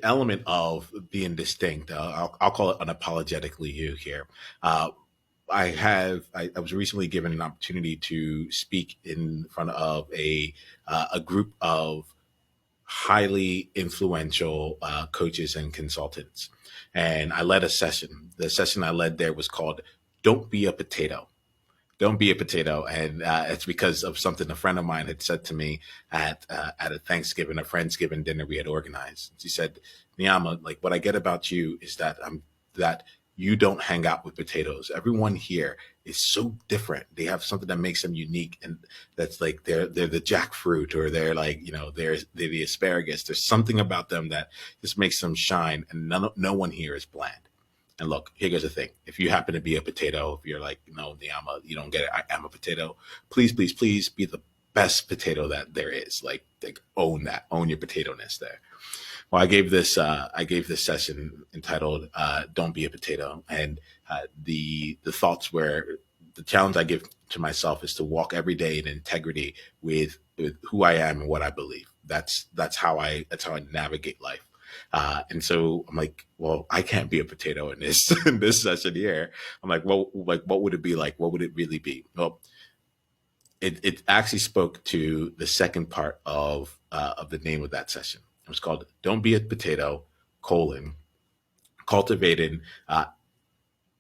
element of being distinct. I'll call it unapologetically you here. I was recently given an opportunity to speak in front of a group of highly influential coaches and consultants, and I led a session. The session I led there was called "Don't Be a Potato." Don't be a potato, and it's because of something a friend of mine had said to me at a Thanksgiving, a Friendsgiving dinner we had organized. She said, "Niiamah, like what I get about you is that you don't hang out with potatoes. Everyone here is so different. They have something that makes them unique, and that's like they're the jackfruit, or they're like they're the asparagus. There's something about them that just makes them shine, and no one here is bland." And look, here goes the thing. If you happen to be a potato, if you're like, no, Niiamah, you don't get it. I am a potato. Please, please, please be the best potato that there is. Like own that, own your potato-ness there. Well, I gave this session entitled "Don't Be a Potato," and the thoughts were the challenge I give to myself is to walk every day in integrity with who I am and what I believe. That's how I navigate life. And so I'm like, well, I can't be a potato in this in this session here. I'm like, well, like what would it be like? What would it really be? Well, it actually spoke to the second part of the name of that session. It was called "Don't Be a Potato: Cultivating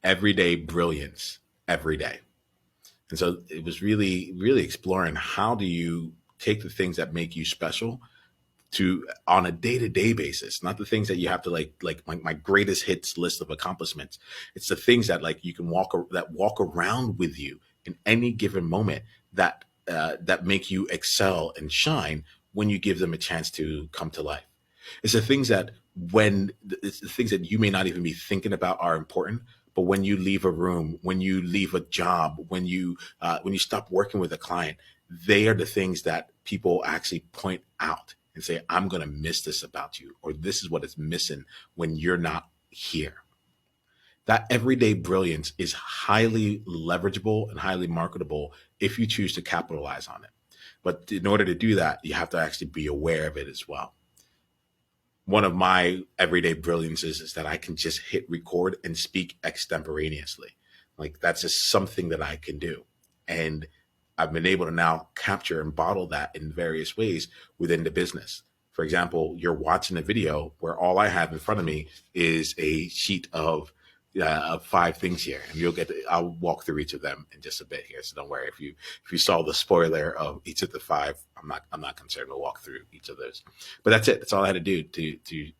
Everyday Brilliance Every Day." And so it was really, really exploring how do you take the things that make you special to on a day-to-day basis, not the things that you have to like my greatest hits list of accomplishments. It's the things that like you can walk around with you in any given moment that make you excel and shine when you give them a chance to come to life. It's the things that it's the things that you may not even be thinking about are important, but when you leave a room, when you leave a job, when you stop working with a client, they are the things that people actually point out and say, "I'm going to miss this about you," or "This is what is missing when you're not here." That everyday brilliance is highly leverageable and highly marketable if you choose to capitalize on it. But in order to do that, you have to actually be aware of it as well. One of my everyday brilliances is that I can just hit record and speak extemporaneously. Like that's just something that I can do. And I've been able to now capture and bottle that in various ways within the business. For example, you're watching a video where all I have in front of me is a sheet of 5 things here, and I'll walk through each of them in just a bit here. So don't worry if you saw the spoiler of each of the 5. I'm not concerned. We'll walk through each of those. But that's it. That's all I had to do to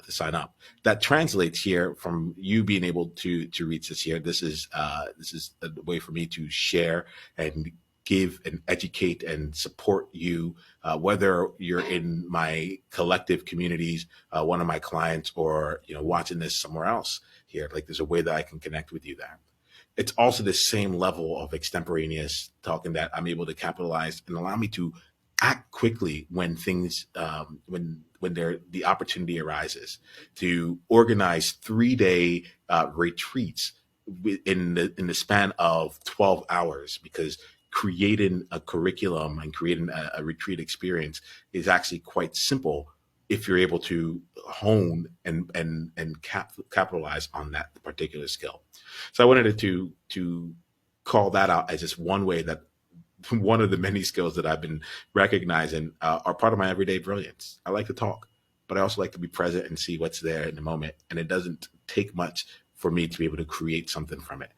sign up. That translates here from you being able to reach this here. This is a way for me to share and give and educate and support you, whether you're in my collective communities, one of my clients, or watching this somewhere else here. Like there's a way that I can connect with you there. It's also the same level of extemporaneous talking that I'm able to capitalize and allow me to act quickly when things when the opportunity arises, to organize 3-day retreats in the span of 12 hours, because creating a curriculum and creating a retreat experience is actually quite simple if you're able to hone and capitalize on that particular skill. So I wanted to call that out as just one way that one of the many skills that I've been recognizing are part of my everyday brilliance. I like to talk, but I also like to be present and see what's there in the moment. And it doesn't take much for me to be able to create something from it,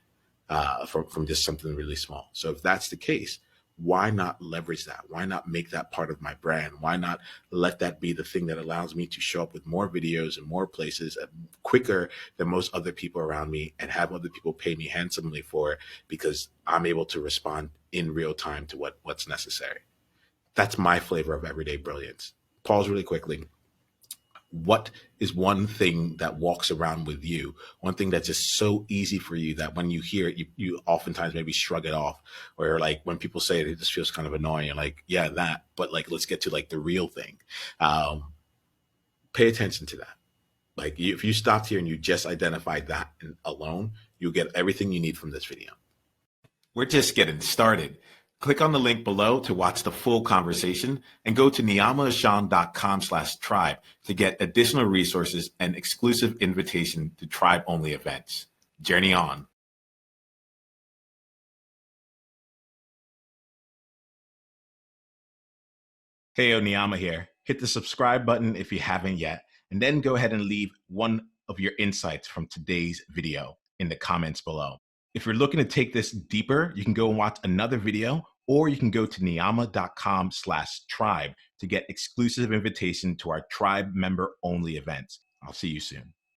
from just something really small. So if that's the case, why not leverage that? Why not make that part of my brand? Why not let that be the thing that allows me to show up with more videos and more places quicker than most other people around me, and have other people pay me handsomely for it because I'm able to respond in real time to what's necessary? That's my flavor of everyday brilliance. Pause really quickly. What is one thing that walks around with you? One thing that's just so easy for you that when you hear it, you oftentimes maybe shrug it off, or like when people say it just feels kind of annoying. You're like, yeah, that, but like, let's get to like the real thing. Pay attention to that. Like if you stopped here and you just identified that alone, you'll get everything you need from this video. We're just getting started. Click on the link below to watch the full conversation and go to niiamahashong.com/tribe to get additional resources and exclusive invitation to tribe-only events. Journey on. Hey, Niiamah here. Hit the subscribe button if you haven't yet, and then go ahead and leave one of your insights from today's video in the comments below. If you're looking to take this deeper, you can go and watch another video, or you can go to niiamah.com/tribe to get exclusive invitation to our tribe member only events. I'll see you soon.